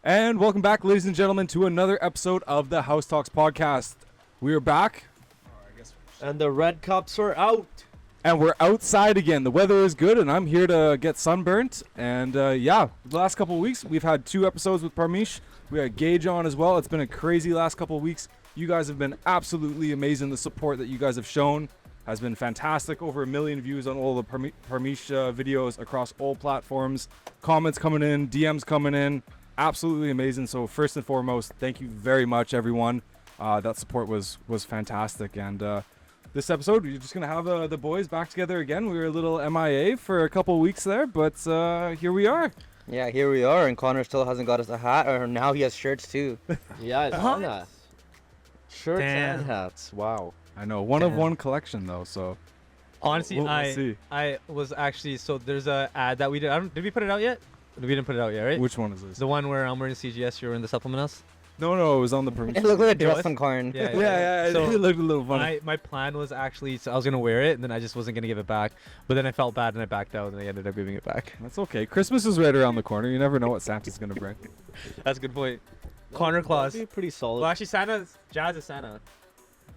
And welcome back, ladies and gentlemen, to another episode of the House Talks podcast. We are back. And the red cups are out. And we're outside again. The weather is good, and I'm here to get sunburnt. And the last couple of weeks, we've had 2 episodes with Parmish. We had Gage on as well. It's been a crazy last couple of weeks. You guys have been absolutely amazing. The support that you guys have shown has been fantastic. Over 1 million views on all the Parmish videos across all platforms. Comments coming in, DMs coming in. Absolutely amazing. So first and foremost, thank you very much, everyone. That support was fantastic. And this episode, we're just going to have the boys back together again. We were a little MIA for a couple of weeks there, but here we are. Yeah, here we are, and Connor still hasn't got us a hat, or now he has shirts too. Yeah, I saw that. Shirts Damn. and hats. Wow. I know, one of one collection though, so Honestly, we'll see. I was actually, so there's a ad that we did. Did we put it out yet? We didn't put it out yet, right? Which one is this? The one where I'm wearing CGS, you're in the supplement house? No, it was on the Parmish. It looked like a It dress was? on Karn. Yeah. Yeah, So it looked a little funny. my plan was actually, so I was going to wear it, and then I just wasn't going to give it back. But then I felt bad, and I backed out, and I ended up giving it back. That's okay. Christmas is right around the corner. You never know what Santa's going to bring. That's a good point. Connor Claus. That'd be pretty solid. Well, actually, Jazz is Santa.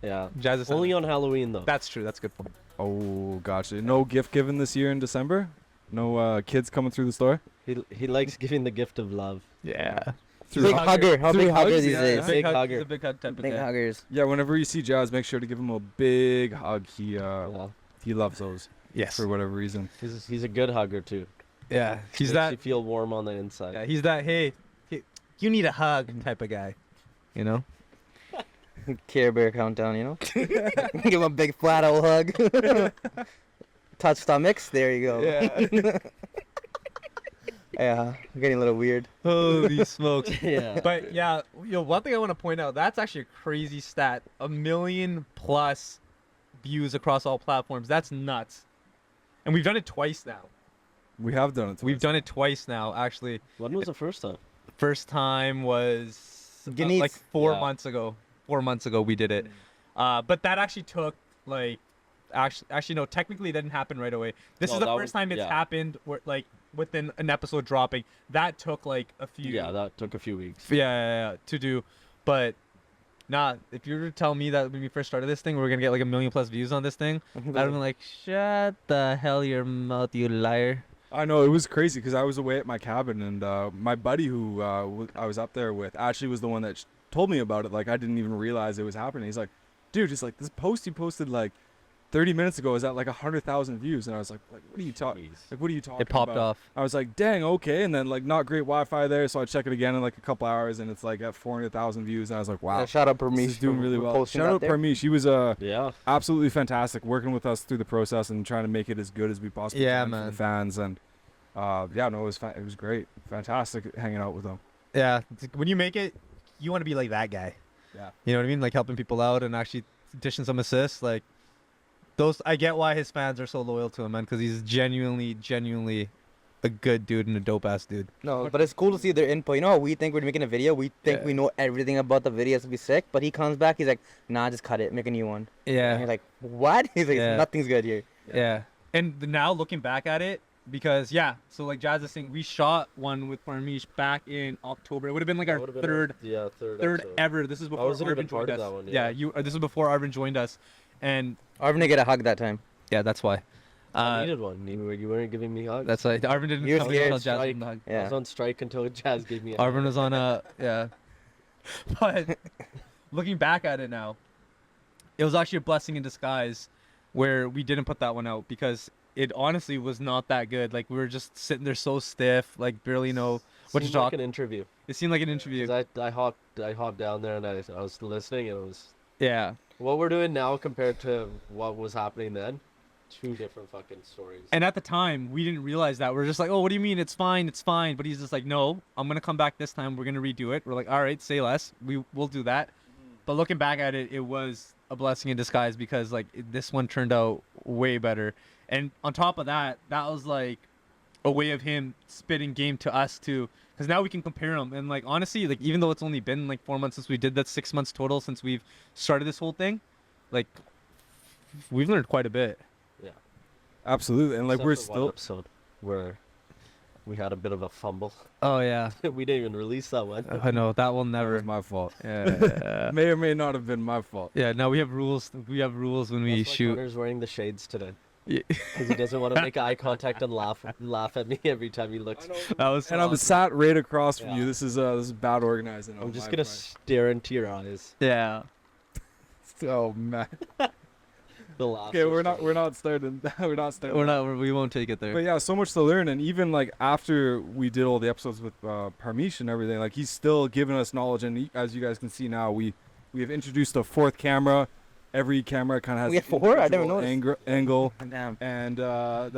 Yeah. Jazz is Santa. Only on Halloween though. That's true. That's a good point. Oh, gotcha. No gift given this year in December? No kids coming through the store? He likes giving the gift of love. Yeah. Big hugger. How Through big hugger hugs? these Yeah, days? yeah. Big hug, hugger. He's a big hug type of Big guy. huggers. Yeah, whenever you see Jazz, make sure to give him a big hug. Yeah. He loves those Yes. for whatever reason. He's a good hugger too. Yeah. He's Makes you that. feel warm on the inside. Yeah, he's that. Hey, you need a hug type of guy. You know. Care Bear countdown, you know? Give him a big flat old hug. Touch stomachs. There you go. Yeah. Yeah, getting a little weird. Holy smokes. Yeah. But yeah, one thing I want to point out, that's actually a crazy stat. 1 million plus views across all platforms. That's nuts. And we've done it twice now. We have done it. We've done it twice now, actually. When was the first time? First time was Guineas. like 4 Yeah. months ago. 4 months ago we did it. But that actually took like actually no, technically it didn't happen right away. This No, is the that first was- time it's yeah. happened where like within an episode dropping. That took like a few Yeah, that took a few weeks. yeah, to do. But nah, if you were to tell me that when we first started this thing, we were gonna get like 1 million plus views on this thing, I'd have been like, shut the hell your mouth, you liar. I know, it was crazy because I was away at my cabin, and my buddy who I was up there with actually was the one that told me about it. Like, I didn't even realize it was happening. He's like, dude, just like this post you posted like 30 minutes ago is at like 100,000 views. And I was like, what are you talking? Jeez. Like, what are you talking It popped about? off. I was like, dang, okay. And then like not great Wi-Fi there, so I check it again in like a couple hours, and it's like at 400,000 views. And I was like, wow, Shout out this Parmish. is doing for really well. posting Shout that out there. Parmish. He was Yeah. absolutely fantastic working with us through the process and trying to make it as good as we possibly Yeah, can for man. the fans. And it was great, fantastic hanging out with them. Yeah, it's like, when you make it, you want to be like that guy. Yeah. You know what I mean? Like helping people out and actually dishing some assists. Like those, I get why his fans are so loyal to him, man, because he's genuinely a good dude and a dope ass dude. No, but it's cool to see their input. You know how we think we're making a video? We think Yeah. we know everything about the video. It's gonna be sick. But he comes back, he's like, nah, just cut it. Make a new one. And Yeah. you're like, what? He's like, Yeah. nothing's good here. Yeah. And now looking back at it, because so like Jazz is saying, we shot one with Parmish back in October. It would have been like our That would've been third third episode. Ever. This is before wasn't Arvin even part joined of us. that one, Yeah, yeah. this is before Arvin joined us, and Arvin didn't get a hug that time. yeah, that's why. I needed one. You weren't giving me hugs. That's why Arvin didn't You're come scared. until Jazz Strike. didn't hug. I Yeah. was on strike until Jazz gave me a Arvin was on yeah. But looking back at it now, it was actually a blessing in disguise where we didn't put that one out because it honestly was not that good. Like we were just sitting there so stiff, like barely know what to Seemed talk. like an interview. It seemed like an interview. 'Cause I hopped down there and I was listening and it was Yeah. what we're doing now compared to what was happening then. 2 different fucking stories. And at the time, we didn't realize that. We're just like, oh, what do you mean? It's fine. It's fine. But he's just like, no, I'm going to come back this time. We're going to redo it. We're like, all right, say less. We'll do that. But looking back at it, it was a blessing in disguise because like this one turned out way better. And on top of that, that was like a way of him spitting game to us too. Because now we can compare them. And like, honestly, like even though it's only been like 4 months since we did that, 6 months total since we've started this whole thing, like we've learned quite a bit. Absolutely, and like Except we're for one still episode where we had a bit of a fumble. Oh yeah. We didn't even release that one. I know that will That never. was my fault. Yeah. May or may not have been my fault. Yeah. No, we have rules. We have rules when we That's why shoot. Connor's wearing the shades today Yeah. because he doesn't want to make eye contact and laugh at me every time he looks. That was. And I'm sat right across from you. Yeah. This is bad organizing. I'm on just my gonna part. stare into your eyes. Yeah. Oh man. The laugh. Okay, we're not starting. We're not starting. We're not. We won't take it there. But yeah, so much to learn, and even like after we did all the episodes with Parmish and everything, like he's still giving us knowledge. And as you guys can see now, we have introduced a fourth camera. Every camera kind of has We have four? I never individual angle. Damn. And that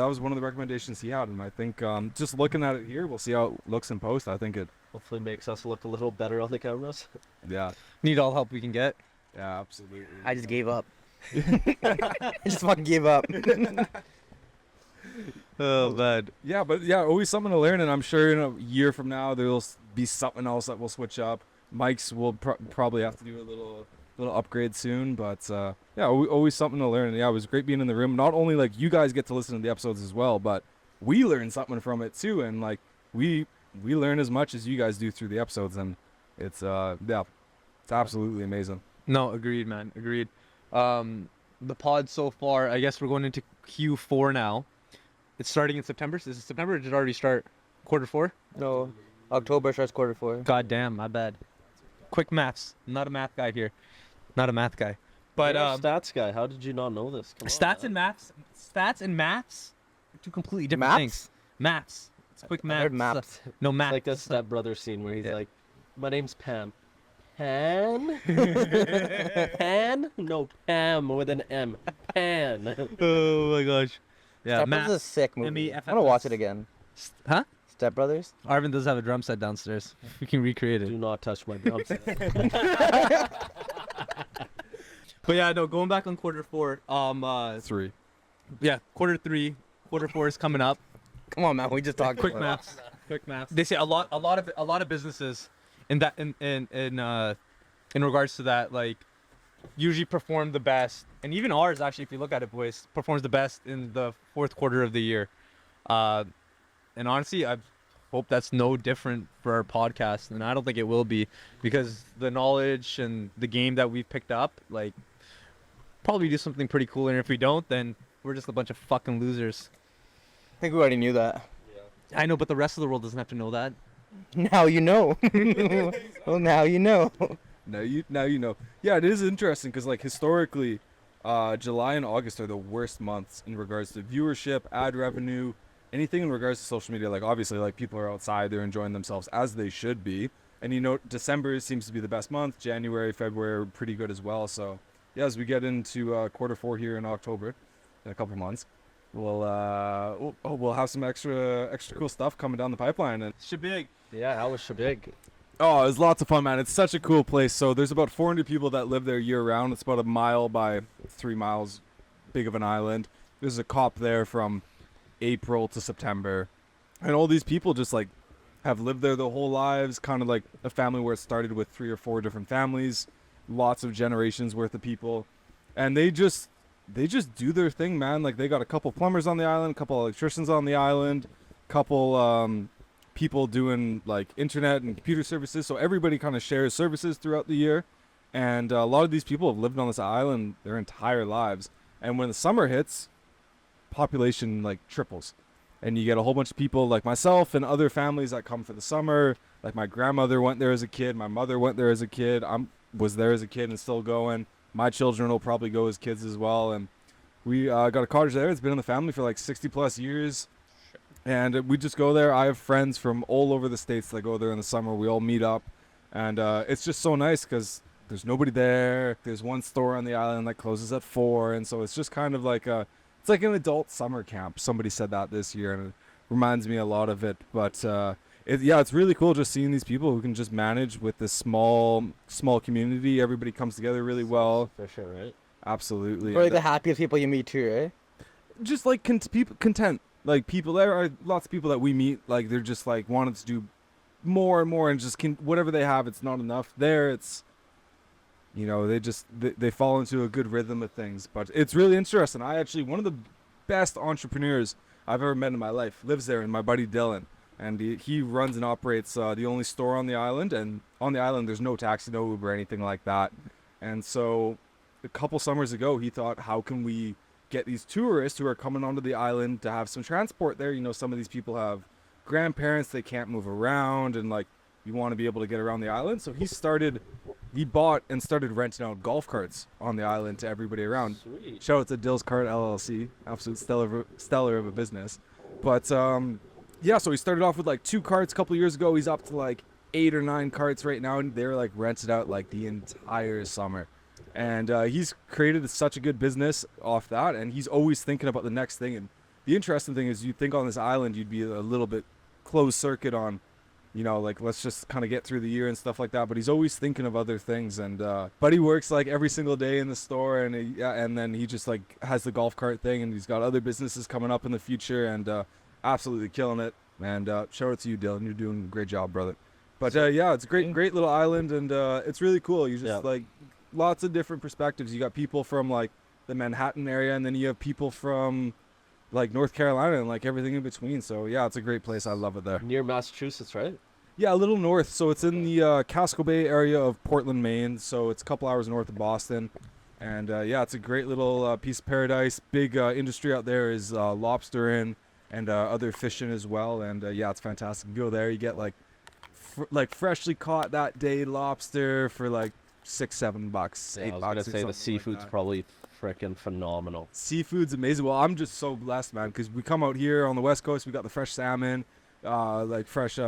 was one of the recommendations he had, and I think just looking at it here, we'll see how it looks in post. I think it, Hopefully makes us look a little better on the cameras. yeah, Need all help we can get. yeah, absolutely. I just gave up. I just fucking gave up. Oh man. Yeah, but yeah, always something to learn, and I'm sure in a year from now there'll be something else that will switch up. Mics will probably have to do a little upgrade soon, but yeah, always something to learn. And yeah, it was great being in the room. Not only like you guys get to listen to the episodes as well, but we learn something from it too, and like we learn as much as you guys do through the episodes, and it's yeah, it's absolutely amazing. No, agreed, man. Agreed. The pod so far, I guess we're going into Q4 now. It's starting in September. Is it September or did it already start? Q4? No, October starts Q4. God damn, my bad. Quick maths. I'm not a math guy here. Not a math guy. But You're a stats guy. How did you not know this? Come on, stats man. and maths are two completely different things. Maps? Maths. It's quick I maths. heard maps. No It's maths. like that Step Brother scene where he's Yeah. like, "My name's Pam." Pan? Pan? No, Pam with an M. Pan. Oh my gosh. Yeah, Step Brothers is a maths. sick movie. MEFFS. I want to watch it again. Huh? Step Brothers? Arvin does have a drum set downstairs. We can recreate Do it. not touch my drum set. But yeah, no, going back on Q4. 3. Yeah, Q3, Q4 is coming up. Come on, man. We just talked. Quick about it. maths. Quick maths. They say a lot of businesses in regards to that, like, usually perform the best, and even ours actually, if you look at it, boys, performs the best in the fourth quarter of the year. And honestly, I hope that's no different for our podcast, and I don't think it will be, because the knowledge and the game that we've picked up, like, probably do something pretty cool. And if we don't, then we're just a bunch of fucking losers. I think we already knew that. I know, but the rest of the world doesn't have to know that. Now you know. Well, now you know. Now you know. Yeah, it is interesting because like historically, July and August are the worst months in regards to viewership, ad revenue, anything in regards to social media. Like obviously, like people are outside, they're enjoying themselves as they should be. And you know, December seems to be the best month. January, February are pretty good as well. So yeah, as we get into Q4 here in October, in a couple months, we'll have some extra cool stuff coming down the pipeline. And Shabig. Yeah, how was Shabig? oh, it's lots of fun, man. It's such a cool place. So there's about 400 people that live there year round. It's about a mile by 3 miles big of an island. There's a cop there from April to September. And all these people just like have lived there their whole lives, kind of like a family where it started with 3 or 4 different families, lots of generations worth of people. And they just do their thing, man. Like they got a couple plumbers on the island, a couple electricians on the island, couple people doing like internet and computer services, so everybody kind of shares services throughout the year. And a lot of these people have lived on this island their entire lives, and when the summer hits, population like triples, and you get a whole bunch of people like myself and other families that come for the summer. Like my grandmother went there as a kid, my mother went there as a kid, was there as a kid and still going. My children will probably go as kids as well, and we got a cottage there. It's been in the family for like 60 plus years. And we just go there. I have friends from all over the states that go there in the summer. We all meet up, and it's just so nice because there's nobody there. There's one store on the island that closes at 4, and so it's just kind of like it's like an adult summer camp. Somebody said that this year, and it reminds me a lot of it. But it's really cool just seeing these people who can just manage with this small community. Everybody comes together really well. For sure, right? Absolutely. We're like the happiest people you meet too, right? Just like people content. Like people, there are lots of people that we meet, like they're just like wanting to do more and more, and just whatever they have, it's not enough. There, it's, you know, they fall into a good rhythm of things. But it's really interesting. I actually, one of the best entrepreneurs I've ever met in my life lives there, and my buddy Dylan. And he runs and operates the only store on the island. And on the island, there's no taxi, no Uber, anything like that. And so a couple summers ago, he thought, how can we get these tourists who are coming onto the island to have some transport there? You know, some of these people have grandparents, they can't move around, and like, you want to be able to get around the island. So he bought and started renting out golf carts on the island to everybody around. Sweet. Shout out to Dill's Cart LLC, absolute stellar of a business. But yeah, so he started off with like 2 carts a couple years ago. He's up to like 8 or 9 carts right now, and they're like rented out like the entire summer. And he's created such a good business off that, and he's always thinking about the next thing. And the interesting thing is, you think on this island you'd be a little bit closed circuit on, you know, like let's just kind of get through the year and stuff like that. But he's always thinking of other things. And Buddy works like every single day in the store, and then he just like has the golf cart thing, and he's got other businesses coming up in the future, and absolutely killing it. And shout out to you, Dylan. You're doing a great job, brother. But yeah, it's a great little island, and it's really cool. You just like lots of different perspectives. You got people from like the Manhattan area, and then you have people from like North Carolina and like everything in between. So yeah, it's a great place. I love it there. Near Massachusetts, right? Yeah, a little north. So it's in the Casco Bay area of Portland, Maine. So it's a couple hours north of Boston. And yeah, it's a great little piece of paradise. Big industry out there is lobstering and other fishing as well. And yeah, it's fantastic. You go there, you get like freshly caught that day lobster for like $6-7, $8. I was gonna or say something the like seafood's that. probably freaking phenomenal. Seafood's amazing. Well, I'm just so blessed, man, because we come out here on the West Coast, we got the fresh salmon, like fresh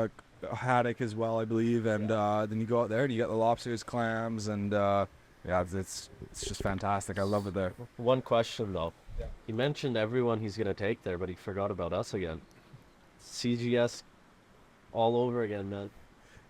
haddock as well, I believe, and then you go out there and you get the lobsters, clams, and yeah, it's just fantastic. I love it there. One question though. Yeah. He mentioned everyone he's gonna take there, but he forgot about us again. CGS all over again, man.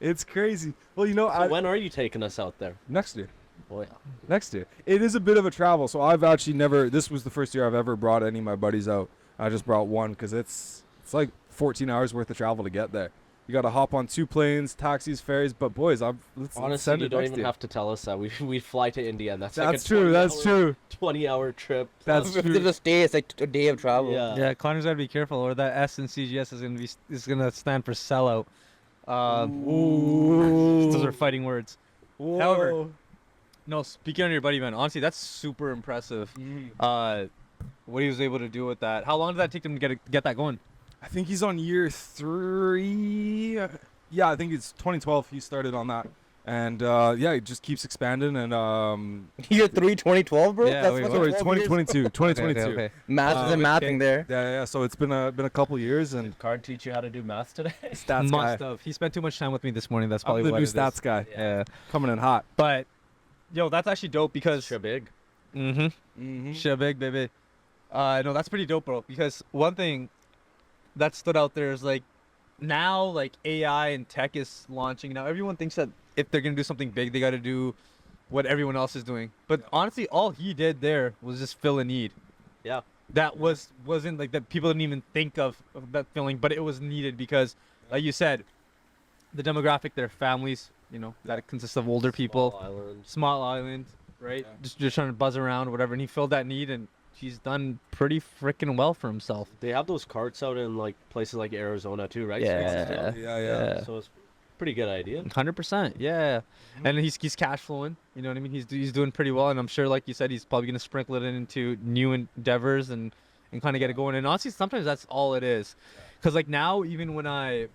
It's crazy. Well, you know, So when are you taking us out there? next year. Oh yeah. Next year. It is a bit of a travel, so I've actually never. This was the first year I've ever brought any of my buddies out. I just brought one because it's like 14 hours worth of travel to get there. You got to hop on 2 planes, taxis, ferries. But boys, let's Honestly, send you it don't next even year. have to tell us that. We fly to India, and that's like That's a true. That's 20-hour true. 20-hour trip. That's If true. there's a stay, it's like a day of travel. Yeah. Yeah, Connor's gotta be careful, or that S in CGS is gonna stand for sellout. Ooh. Those are fighting words. Whoa. However, no, speaking on your buddy, man, honestly, that's super impressive. What he was able to do with that. How long did that take him to get that going? I think he's on year 3. Yeah, I think it's 2012 he started on that. And yeah, he just keeps expanding. And Year 3, 2012, bro? Yeah, That's wait, fucking sorry, 12 years? 2022. 2022. Okay. Math and mathing there. Yeah. So it's been a couple years, and Card teach you how to do math today? stats Must guy. have. He spent too much time with me this morning. That's I'm probably the what new it is. stats guy. Yeah. Coming in hot. But, yo, that's actually dope because. Sure big. Mm-hmm. Mm-hmm. Shit big, baby. No, that's pretty dope, bro. Because one thing that stood out there is like now, like AI and tech is launching. Now everyone thinks that if they're gonna do something big, they got to do what everyone else is doing. But honestly, all he did there was just fill a need. Yeah. That wasn't like that. People didn't even think of that filling, but it was needed because, like you said, the demographic, their families, you know, that consists of older people. Small island. Small island, right? Yeah. Just trying to buzz around, whatever. And he filled that need, and he's done pretty freaking well for himself. They have those carts out in like places like Arizona too, right? Yeah. Yeah. So it's a pretty good idea. 100%, yeah. And he's cash flowing. You know what I mean? He's doing pretty well, and I'm sure, like you said, he's probably gonna sprinkle it into new endeavors and kind of get it going. And honestly, sometimes that's all it is, because like now, even when I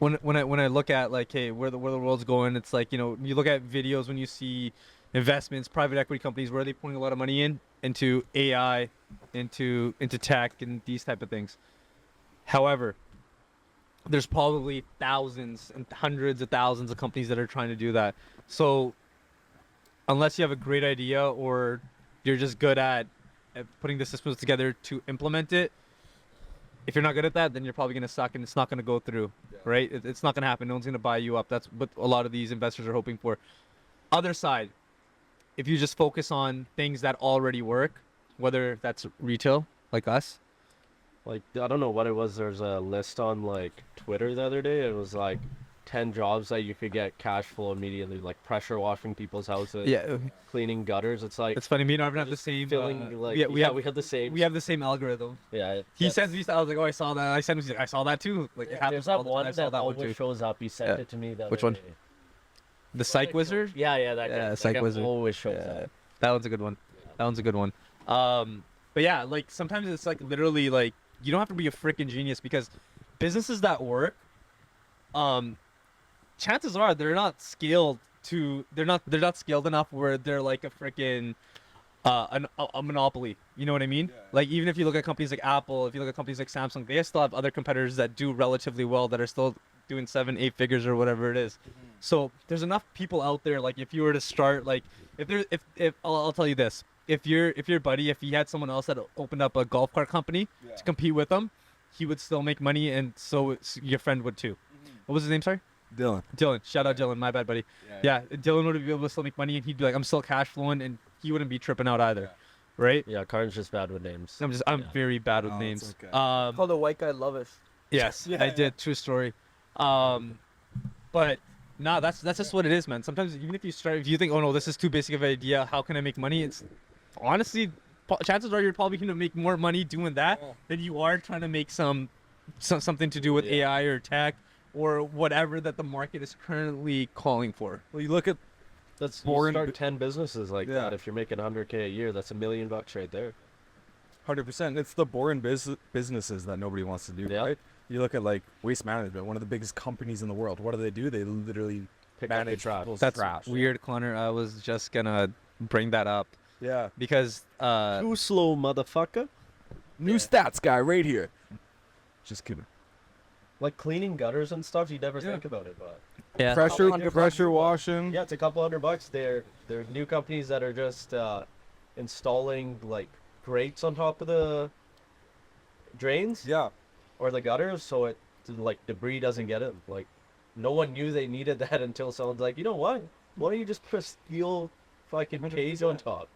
look at like, hey, where the world's going, it's like, you know, you look at videos when you see investments, private equity companies, where are they putting a lot of money into AI, into tech and these type of things. However, there's probably thousands and hundreds of thousands of companies that are trying to do that. So unless you have a great idea or you're just good at putting the systems together to implement it, if you're not good at that, then you're probably going to suck and it's not going to go through, right? It's not going to happen. No one's going to buy you up. That's what a lot of these investors are hoping for. Other side, if you just focus on things that already work, whether that's retail like us, Like I don't know what it was. There's a list on like Twitter the other day. It was like 10 jobs that you could get cash flow immediately, like pressure washing people's houses, Yeah, cleaning gutters. It's like it's funny. Me and Arvin have the just same. filling like we have the same. we have the same algorithm. Yeah. He that's- sends me. I was like, oh, I saw that. I sent him. He's like, I saw that too. Like it happens There's all that the time. one I saw that that one always too. shows up. He sent Yeah. it to me. The Which other one? day. The Psych Wizard. Yeah, that guy. Yeah, That Psych guy Wizard. always shows Yeah, up. that one's a good one. That one's a good one. But yeah, like sometimes it's like literally like you don't have to be a freaking genius because businesses that work, chances are they're not scaled to they're not scaled enough where they're like a freaking a monopoly. You know what I mean? Like even if you look at companies like Apple, if you look at companies like Samsung, they still have other competitors that do relatively well that are still doing 7-8 figures or whatever it is. So there's enough people out there. Like if you were to start, like if I'll tell you this, if your buddy, if he had someone else that opened up a golf cart company to compete with them, he would still make money, and so your friend would too. What was his name? Sorry. Dylan. Shout out Dylan. My bad, buddy. Yeah, Dylan would be able to still make money, and he'd be like, I'm still cash flowing, and he wouldn't be tripping out either, right? Yeah, Karn's just bad with names. I'm Yeah. very bad with Oh, names. it's okay. Called a white guy lovish. Yes, I did. True story. But nah, that's just what it is, man. Sometimes even if you think, oh no, this is too basic of an idea, how can I make money? It's honestly, chances are you're probably gonna make more money doing that than you are trying to make something to do with AI or tech or whatever that the market is currently calling for. Well, you look at That's Boring start bu- 10 businesses like Yeah. that. If you're making 100K a year, that's $1 million right there. 100%. It's the boring businesses that nobody wants to do, Yeah. right? You look at like Waste Management, one of the biggest companies in the world. What do? They literally Pick up your manage trash. people's That's trash. weird, Connor. I was just gonna bring that up Yeah. because Too slow, motherfucker. New stats guy right here. Just kidding. Like cleaning gutters and stuff, you never Yeah. think about it, but yeah, Pressure washing. yeah, it's a couple $100. There's new companies that are just installing like grates on top of the drains Yeah. or the gutters, so it like debris doesn't get in. Like no one knew they needed that until someone's like, you know what? Why don't you just put a steel fucking cage on top?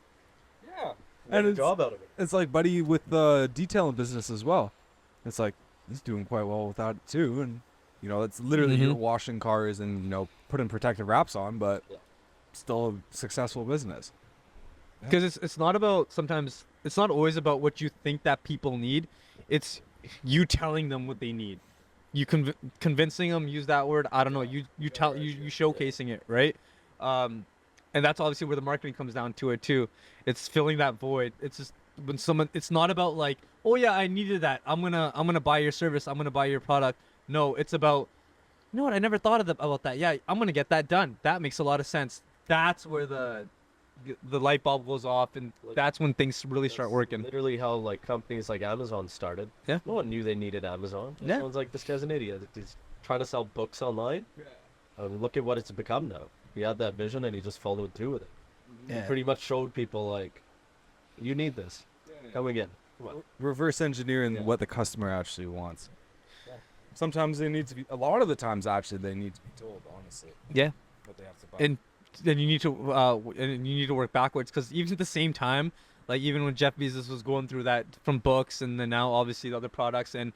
Yeah. Make And a it's- job out of it. It's like Buddy with the detailing business as well. It's like he's doing quite well with that too, and you know it's literally you're Mhm. washing cars and you know putting protective wraps on, but Yeah. still a successful business. because it's not about sometimes it's not always about what you think that people need, it's you telling them what they need, you convincing them, use that word, I don't know, you showcasing it, right? And that's obviously where the marketing comes down to it too. It's filling that void. It's just when someone, it's not about like, oh yeah, I needed that, I'm gonna buy your service, I'm gonna buy your product. No, it's about, you know what, I never thought about that. Yeah, I'm gonna get that done. That makes a lot of sense. That's where the light bulb goes off, and that's when things really start That's working. Literally how like companies like Amazon started. Yeah. No one knew they needed Amazon. Yeah. Everyone's like, this guy's an idiot. He's trying to sell books online. Look at what it's become now. He had that vision and he just followed through with it. He pretty much showed people like, you need this. Come again. Come on. Reverse engineering Yeah. what the customer actually wants. Yeah. Sometimes they need to be. A lot of the times, actually, they need to be told honestly Yeah. what they have to buy. And then you need to work backwards, because even at the same time, like even when Jeff Bezos was going through that from books and then now obviously the other products, and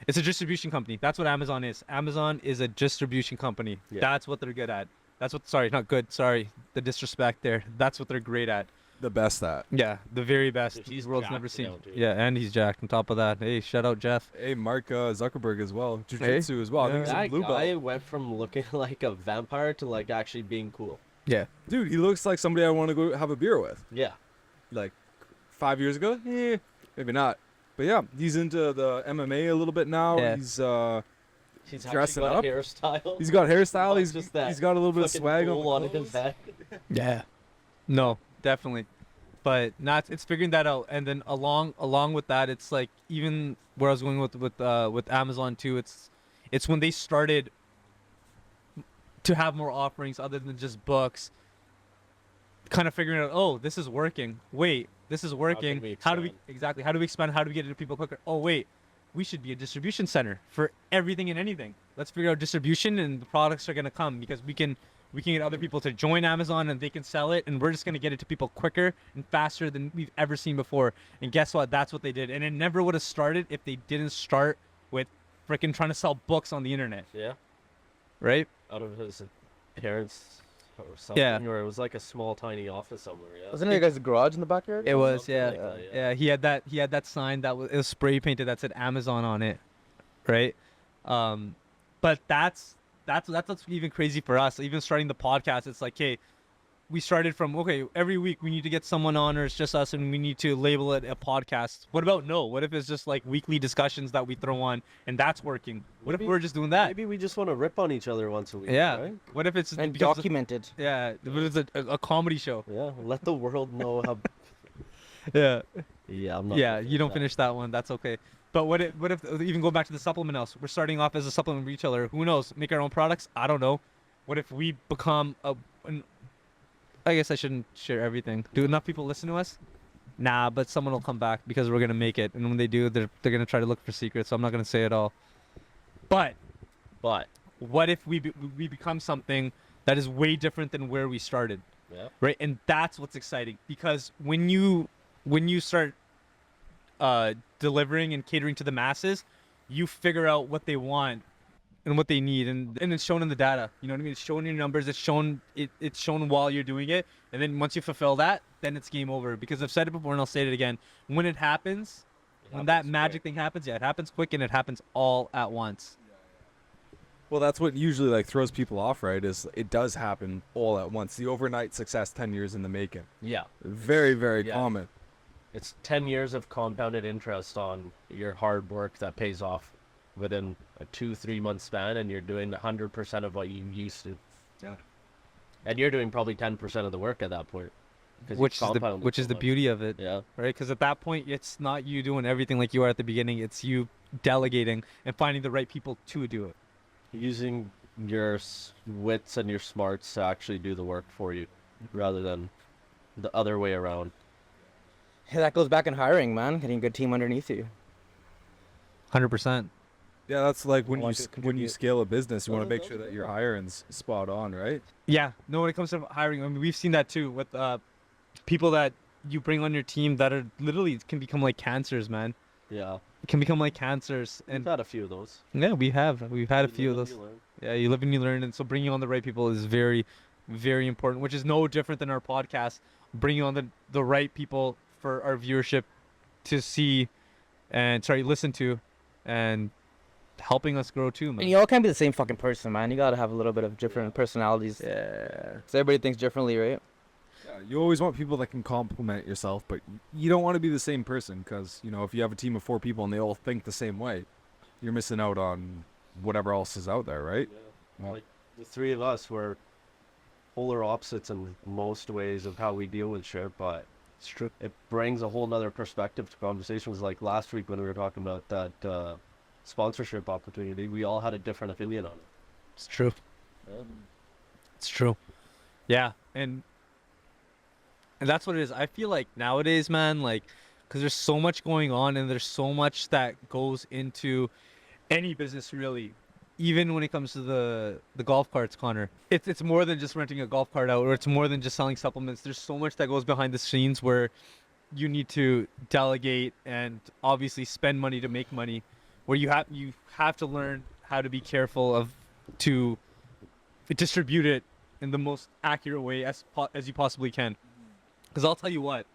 it's a distribution company. That's what Amazon is. Amazon is a distribution company. Yeah. That's what they're good at. That's what, sorry, not good, sorry, the disrespect there. That's what they're great at. the best at. Yeah, the very best. Dude, he's the world's jacked never seen. now, dude. Yeah, and he's jacked on top of that. Hey, shout out Jeff. Hey, Mark Zuckerberg as well. Jiu-Jitsu as well. I think he's a That blue guy belt. went from looking like a vampire to like actually being cool. Yeah. Dude, he looks like somebody I want to go have a beer with. Yeah. Like 5 years ago? Maybe not. But yeah, he's into the MMA a little bit now. Yeah. He's He's Dressing actually got up. a hairstyle. he's got hairstyle. Not He's just that he's got a little bit of fucking swag bowl on on the his clothes. head. Yeah. No, definitely. But not, it's figuring that out, and then along with that, it's like even where I was going with Amazon too. It's when they started to have more offerings other than just books. Kind of figuring out, oh, this is working. Wait, this is working. we How do we expand? exactly? How do we expand? How do we get it to people quicker? Oh wait, we should be a distribution center for everything and anything. Let's figure out distribution, and the products are gonna come because we can get other people to join Amazon and they can sell it, and we're just gonna get it to people quicker and faster than we've ever seen before. And guess what? That's what they did. And it never would have started if they didn't start with freaking trying to sell books on the internet, Yeah. right? out of his parents or something, Yeah. or it was like a small tiny office somewhere. Yeah. Wasn't it your guys' garage in the backyard? It was, Something yeah. like that, Yeah, he had that sign that was, it was spray painted that said Amazon on it, right? But that's what's even crazy for us. Even starting the podcast, it's like, hey, we started from, okay, every week we need to get someone on, or it's just us, and we need to label it a podcast. What about no? What if it's just like weekly discussions that we throw on, and that's working? What if Maybe- we're just doing that? Maybe we just want to rip on each other once a week. Yeah. Right? What if it's And becomes documented. yeah, what if it's a comedy show? Yeah. Let the world know how. Yeah. Yeah, I'm not. Yeah, gonna you don't that. finish that one. That's okay. But what if even go back to the supplement house? We're starting off as a supplement retailer. Who knows? Make our own products? I don't know. What if we become I guess I shouldn't share everything. Do enough people listen to us? Nah, but someone will come back because we're gonna make it, and when they do, they're gonna try to look for secrets. So I'm not gonna say it all. But But what if we become something that is way different than where we started? yeah. Right, and that's what's exciting, because when you start delivering and catering to the masses, you figure out what they want and what they need, and it's shown in the data. You know what I mean? It's shown in your numbers. It's shown while you're doing it, and then once you fulfill that, then it's game over. Because I've said it before and I'll say it again. When it happens, when that happens magic thing happens, yeah, it happens quick and it happens all at once. Well, that's what usually like throws people off, right? Is it does happen all at once. The overnight success, 10 years in the making. Yeah. Very, very Yeah. common. It's 10 years of compounded interest on your hard work that pays off within a 2-3 month span, and you're doing 100% of what you used to. Yeah. And you're doing probably 10% of the work at that point. 'cause you Which is the compounded so much. beauty of it. Yeah. Right, because at that point it's not you doing everything like you are at the beginning. It's you delegating and finding the right people to do it. Using your wits and your smarts to actually do the work for you rather than the other way around. Yeah, that goes back in hiring, man. Getting a good team underneath you. 100%. Yeah, that's like when Want you to when you contribute. scale a business, you want to make sure that your hiring's spot on, right? Yeah, no, when it comes to hiring, I mean, we've seen that too with people that you bring on your team that are literally can become like cancers, man. Yeah. It can become like cancers, We've and had a few of those. yeah, we've had a You few of live those. and you learn. Yeah, you live and you learn, and so bringing on the right people is very, very important. Which is no different than our podcast. Bringing on the right people for our viewership to see, and listen to, and helping us grow too, man. And you all can't be the same fucking person, man. You gotta have a little bit of different personalities. Yeah. So everybody thinks differently, right? Yeah, you always want people that can complement yourself, but you don't want to be the same person because, you know, if you have a team of 4 people and they all think the same way, you're missing out on whatever else is out there, right? Yeah. Yeah. Like the three of us were polar opposites in most ways of how we deal with shit, but It's true. it brings a whole nother perspective to conversations. Like last week when we were talking about that sponsorship opportunity, we all had a different opinion on it. It's true. It's true. Yeah, and that's what it is. I feel like nowadays, man, like, because there's so much going on and there's so much that goes into any business, really. Even when it comes to the golf carts, Connor, it's more than just renting a golf cart out, or it's more than just selling supplements. There's so much that goes behind the scenes where you need to delegate and obviously spend money to make money. Where you have to learn how to be careful of to distribute it in the most accurate way as you possibly can. Because I'll tell you what,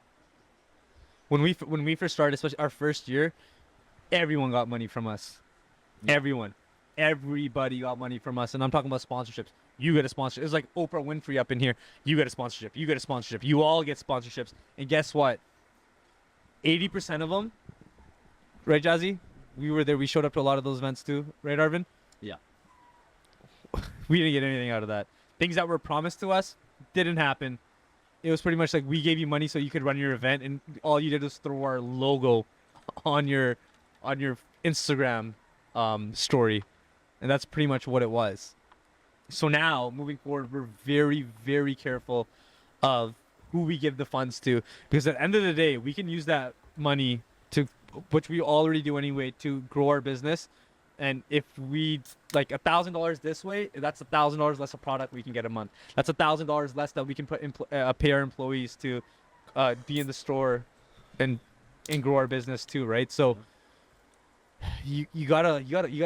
when we first started, especially our first year, everyone got money from us. Everybody got money from us, and I'm talking about sponsorships. You get a sponsorship. It's like Oprah Winfrey up in here. You get a sponsorship. You get a sponsorship. You all get sponsorships. And guess what? 80% of them, right, Jazzy? We were there. We showed up to a lot of those events too, right, Arvin? Yeah. We didn't get anything out of that. Things that were promised to us didn't happen. It was pretty much like we gave you money so you could run your event, and all you did was throw our logo on your Instagram story, and that's pretty much what it was. So now, moving forward, we're very, very careful of who we give the funds to, because at the end of the day, we can use that money to, which we already do anyway, to grow our business. And if we like $1,000 this way, that's $1,000 less a product we can get a month. That's $1,000 less that we can put pay our employees to be in the store and grow our business too, right? So you gotta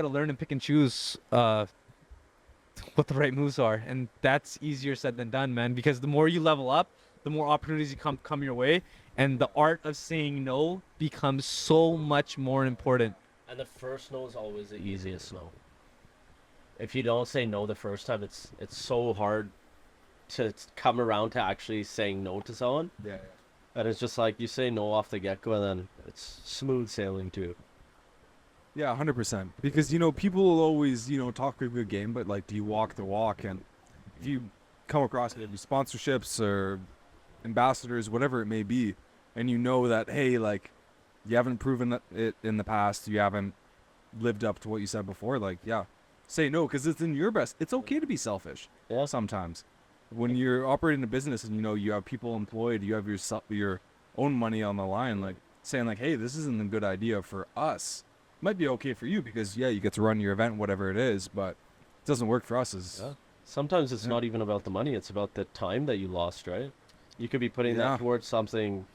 learn and pick and choose what what the right moves are, and that's easier said than done, man. Because the more you level up, the more opportunities come your way, and the art of saying no becomes so much more important. And the first no is always the easiest no. If you don't say no the first time, it's so hard to come around to actually saying no to someone. Yeah. And it's just like you say no off the get-go, and then it's smooth sailing too. Yeah, 100%. Because, you know, people will always, you know, talk a good game, but, like, do you walk the walk? And if you come across maybe sponsorships or ambassadors, whatever it may be, and you know that, hey, like, you haven't proven it in the past, you haven't lived up to what you said before, like, yeah, say no, because it's in your best. It's okay to be selfish Yeah. sometimes. When you're operating a business and, you know, you have people employed, you have your own money on the line, like, saying, like, hey, this isn't a good idea for us. Might be okay for you because, yeah, you get to run your event, whatever it is, but it doesn't work for us as Yeah. Sometimes it's Yeah. not even about the money, it's about the time that you lost, right? You could be putting Yeah. that towards something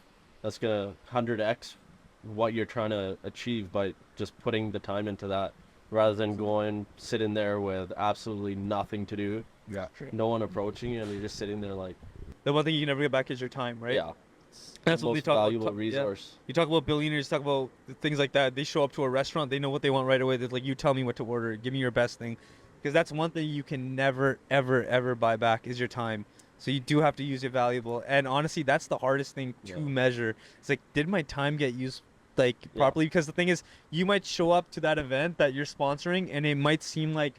that's gonna 100x what you're trying to achieve by just putting the time into that, rather than going sitting there with absolutely nothing to do, yeah. no one approaching you, and you're just sitting there like, The one thing you can never get back is your time, right? yeah, That's the what we most talk valuable about. Yeah. resource. You talk about billionaires, talk about things like that. They show up to a restaurant, they know what they want right away. They're like, you tell me what to order, give me your best thing. Because that's one thing you can never, ever, ever buy back is your time. So you do have to use it valuable. And honestly, that's the hardest thing to Yeah. measure. It's like, did my time get used like Yeah. properly? Because the thing is, you might show up to that event that you're sponsoring, and it might seem like,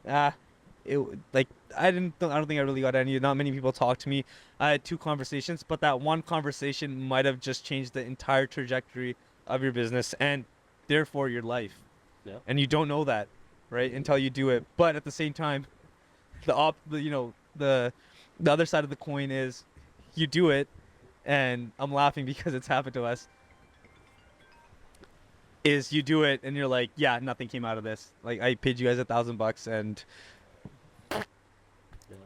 like I don't think I really got any. Not many people talked to me. I had 2 conversations, but that one conversation might have just changed the entire trajectory of your business and therefore your life. Yeah. And you don't know that, right, until you do it. But at the same time, the other side of the coin is you do it, and I'm laughing because it's happened to us. Is you do it and you're like, yeah, nothing came out of this. Like I paid you guys $1,000 and Yeah.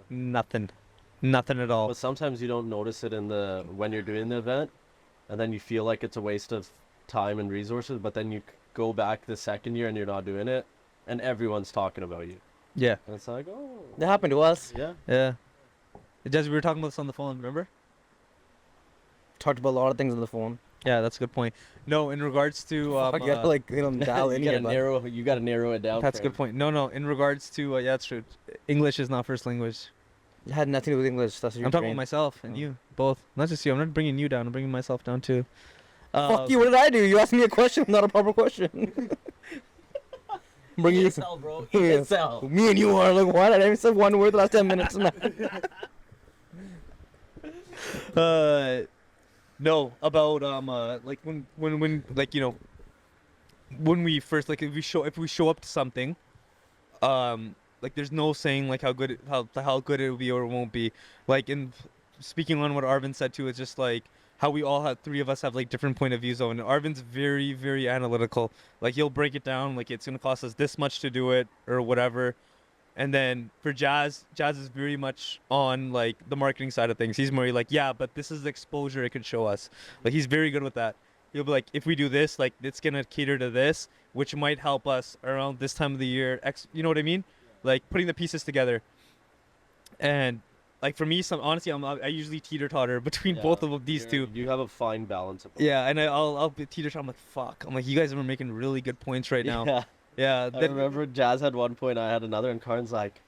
nothing at all. But sometimes you don't notice it when you're doing the event, and then you feel like it's a waste of time and resources, but then you go back the second year and you're not doing it, and everyone's talking about you. Yeah, And it's like, oh, That happened to us. yeah. yeah. Just we were talking about this on the phone, remember? Talked about a lot of things on the phone. Yeah, that's a good point. No, in regards to I gotta like dial in you here. gotta narrow it down. that's a Frank. good point. No, in regards to yeah, that's true. English is not first language. It had nothing to do with English. That's what you're I'm talking saying. about myself and Oh. you both. Not just you. I'm not bringing you down. I'm bringing myself down too. Fuck you! What did I do? You asked me a question, not a proper question. Bring you. ESL, bro. Yeah. ESL. Me and you are like what? I didn't say one word the last 10 minutes. No, about like when like, you know, when we first, like, if we show up to something, like there's no saying like how good it will be or it won't be. Like, in speaking on what Arvin said too, it's just like how we all have, 3 of us have like different point of views on it. Arvin's very, very analytical. Like he'll break it down, like it's gonna cost us this much to do it or whatever. And then for Jazz is very much on like the marketing side of things. He's more like, yeah, but this is the exposure it could show us. Like he's very good with that. He'll be like, if we do this, like it's gonna cater to this, which might help us around this time of the year. You know what I mean? Like putting the pieces together. And like for me, honestly, I usually teeter-totter between both of these two. You have a fine balance of both. Yeah, and I'll be teeter-totter. I'm like, fuck. I'm like, you guys are making really good points right now. Yeah. Yeah. I remember Jazz had one point, I had another, and Karn's like,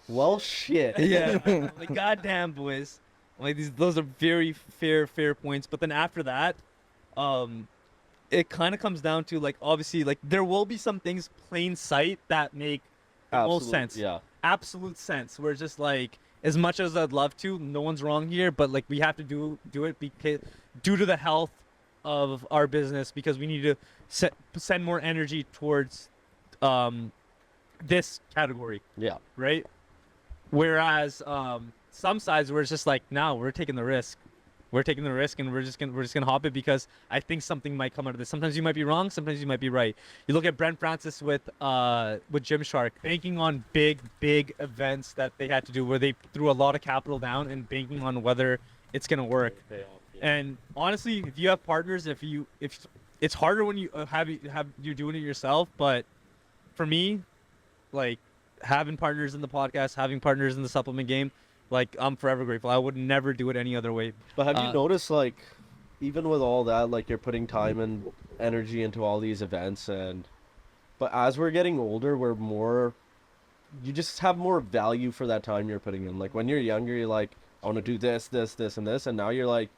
well, shit. Yeah. I'm like, goddamn, boys. I'm like, those are very fair points. But then after that, it kind of comes down to like, obviously, like there will be some things plain sight that make the most Absolute- sense. Yeah. Absolute sense. We're just like, as much as I'd love to, no one's wrong here, but like we have to do it because due to the health of our business, because we need to send more energy towards this category, Yeah. right? Whereas some sides where it's just like, no, we're taking the risk. We're taking the risk, and we're just gonna hop it because I think something might come out of this. Sometimes you might be wrong, sometimes you might be right. You look at Brent Francis with Gymshark, banking on big events that they had to do, where they threw a lot of capital down and banking on whether it's gonna work. And honestly, if you have partners, if it's harder when you have you're doing it yourself, but for me, like having partners in the podcast, having partners in the supplement game, like I'm forever grateful. I would never do it any other way. But have you Uh, noticed, like, even with all that, like, you're putting time and energy into all these events, but as we're getting older, you just have more value for that time you're putting in. Like, when you're younger, you're like, I want to do this, this, this, and this, and now you're like,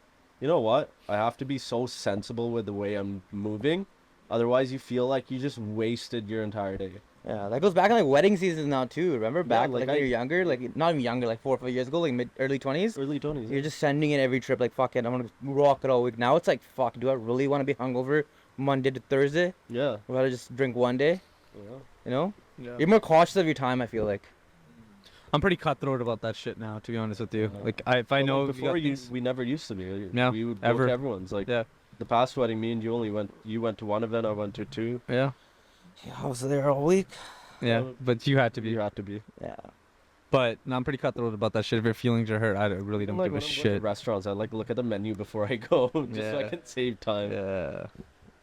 you know what? I have to be so sensible with the way I'm moving, otherwise you feel like you just wasted your entire day. Yeah, that goes back in like wedding season now too. Remember back like like when you're younger, like not even younger, like 4 or 5 years ago, like early 20s. Early 20s. You're just sending in every trip like fuck it, I'm gonna rock it all week. Now it's like fuck, do I really want to be hungover Monday to Thursday? Yeah. Or rather just drink one day? Yeah. You know? Yeah. You're more cautious of your time. I feel like. I'm pretty cutthroat about that shit now, to be honest with you. Yeah. Like, if I But, know like, you got before things- we never used to be. Yeah, We would ever. go to everyone's. Like, Yeah. the past wedding, me and you went to one event, I went to two. Yeah. Yeah, I was there all week. Yeah. But you had to be. You had to be. Yeah. But no, I'm pretty cutthroat about that shit. If your feelings are hurt, I really don't Like, give a when I'm going to shit. restaurants, I like to look at the menu before I go, just so I Yeah. can save time. Yeah.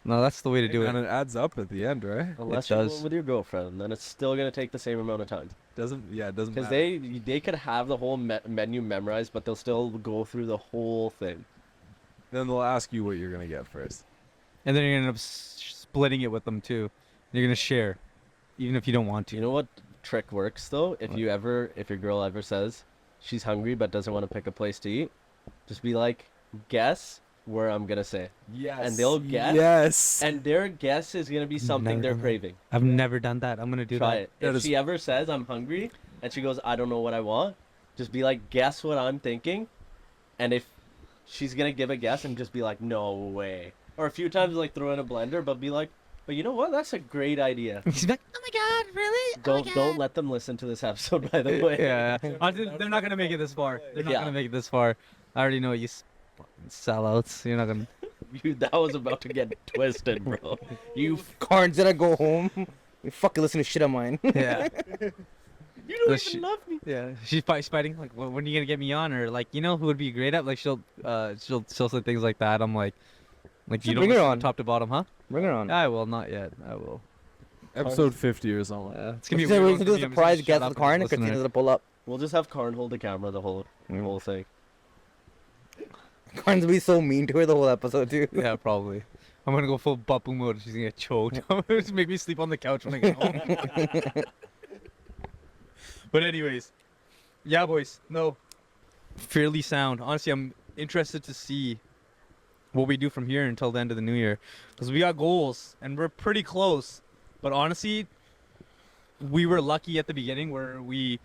No, that's the way to do And it. it adds up at the end, right? Unless you're does. going with your girlfriend, then it's still gonna take the same amount of time. It doesn't Because matter. they could have the whole menu memorized, but they'll still go through the whole thing. Then they'll ask you what you're gonna get first. And then you're gonna end up splitting it with them too. You're gonna share, even if you don't want to. You know what trick works though? If your girl ever says she's hungry but doesn't want to pick a place to eat, just be like, guess where I'm gonna say. Yes. And they'll guess. Yes. And their guess is gonna be something Never they're done that. craving. I've never done that. I'm gonna do Try that. it. That If is- she ever says I'm hungry and she goes, I don't know what I want, just be like, guess what I'm thinking. And if she's gonna give a guess and just be like, no way. Or a few times like throw in a blender, but be like, but you know what? That's a great idea. She's like, oh my god, really? Don't let them listen to this episode, by the way. Yeah. They're not gonna make it this far. They're not Yeah. gonna make it this far. I already know you fucking sellouts. You're not gonna. That was about to get twisted, bro. You Carnes, did I go home? You fucking listen to shit of mine. Yeah. you don't She- even love me. Yeah. She's fighting. Like, when are you gonna get me on? Or like, you know who would be great at? Like, she'll say things like that. I'm like Should you don't bring her listen on. top to bottom, huh? Bring her on. I will not yet. I will. Episode 50 or something. Yeah. It's We gonna be can weird do a for me. I'm just surprise gonna guest shut up with and Karn and listen to Christina it. to pull up. We'll just have Karn hold the camera the whole thing. Karn's gonna be so mean to her the whole episode too. Yeah, probably. I'm gonna go full Bapu mode. She's gonna get choked. Just make me sleep on the couch when I get home. But anyways, yeah, boys. No, fairly sound. Honestly, I'm interested to see what we do from here until the end of the new year, because we got goals and we're pretty close. But honestly, we were lucky at the beginning where we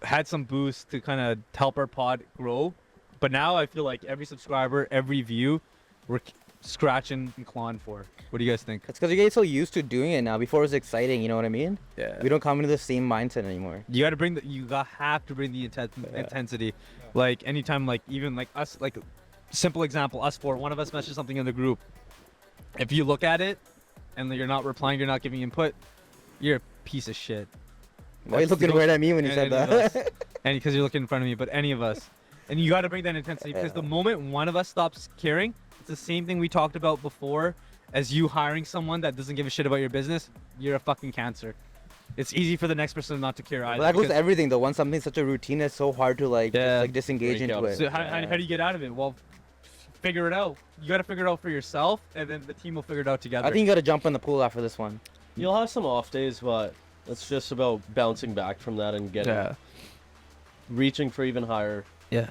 had some boost to kind of help our pod grow. But now I feel like every subscriber, every view, we're scratching and clawing for. What do you guys think? It's because you get so used to doing it now. Before it was exciting, you know what I mean? Yeah. We don't come into the same mindset anymore. You got to bring have to bring the intensity. Like anytime, like even like us, like simple example, us four, one of us messages something in the group. If you look at it and you're not replying, you're not giving input, you're a piece of shit. Why are you looking right at me when you said that? And because you're looking in front of me, but any of us. And you got to bring that intensity, because the moment one of us stops caring, it's the same thing we talked about before as you hiring someone that doesn't give a shit about your business. You're a fucking cancer. It's easy for the next person not to care either. Well, that goes because- to everything though. Once something's such a routine, it's so hard to like, Yeah. just, like disengage Break into out. it. So how do you get out of it? Well, figure it out. You got to figure it out for yourself, and then the team will figure it out together. I think you gotta jump in the pool after this one. You'll have some off days, but it's just about bouncing back from that and reaching for even higher Yeah.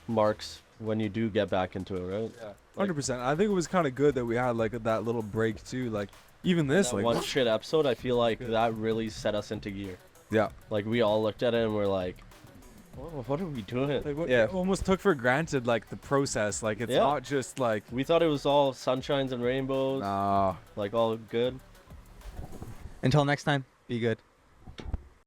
marks when you do get back into it, right? Yeah. 100%. I think it was kind of good that we had like that little break too. Like even this, That like one shit episode, I feel like that really set us into gear. yeah. Like we all looked at it and we're like, what are we doing? Like what Yeah. almost took for granted like the process. Like it's Yeah. not just like We thought it was all sunshines and rainbows, nah. like all good. Until next time, be good.